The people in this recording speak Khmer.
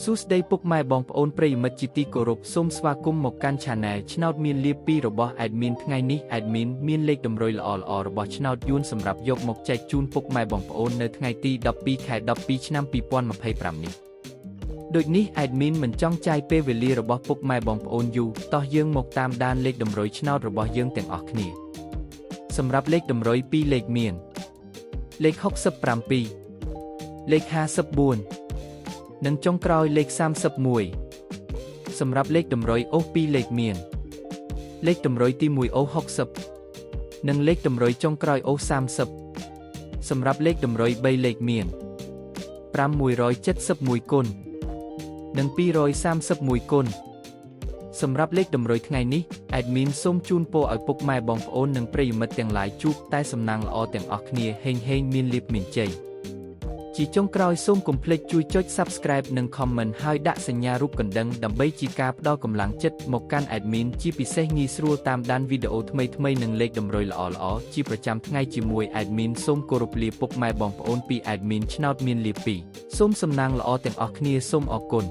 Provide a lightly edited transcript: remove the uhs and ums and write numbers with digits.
សួស្តីពុកម៉ែបងប្អូនប្រិយមិត្តជាទីគោរពសូមស្វាគមន៍មកកាន់ Channel ឆ្នោតមានលាភ2របស់ Admin ថ្ងៃនេះ Admin មានលេខតម្រុយល្អៗរបស់ឆ្នោតយួនសម្រាប់យកមកចែកជូនពុកម៉ែបងប្អូននៅថ្ងៃទី12 ខែ 12 ឆ្នាំ 2025 នេះដូចនេះ Admin មិនចង់ចាយពេលវេលារបស់ពុកម៉ែបងប្អូនយូរតោះយើងមកតាមដានលេខតម្រុយឆ្នោតរបស់យើងទាំងអស់គ្នាសម្រាប់លេខតម្រុយ2លេខមានលេខ67លេខ54និងចុងក្រោយលេខ31សម្រាប់លេខតម្រុយអូស2លេខមានលេខតម្រុយទី1អូស60និងលេខតម្រុយចុងក្រោយអូស30សម្រាប់លេខតម្រុយ3លេខមាន571គុណនិង231គុណសម្រាប់លេខតម្រុយថ្ងៃនេះ Admin សូមជូនពរឲ្យពុកម៉ែបងប្អូននិងប្រិយមិត្តទាំងឡាយជួបតែសំណាងល្អទាំងអស់គ្នាហេងមានលាភមានជ័យជាចុងក្រោយសូមកុំភ្លេចជួយចុច Subscribe និង Comment ហើយដាក់សញ្ញារូបកណ្ដឹងដើម្បីជាការផ្ដល់កម្លាំងចិត្តមកកាន់ Admin ជាពិសេសងាយស្រួលតាមដានវីដេអូថ្មីៗនិងលេខតម្រុយល្អៗជាប្រចាំថ្ងៃជាមួយ Admin សូមគោរពលាពុកម៉ែបងប្អូនពី Admin ឆ្នោតមានលាភ2សូមសំណាងល្អទាំងអស់គ្នាសូមអរគុណ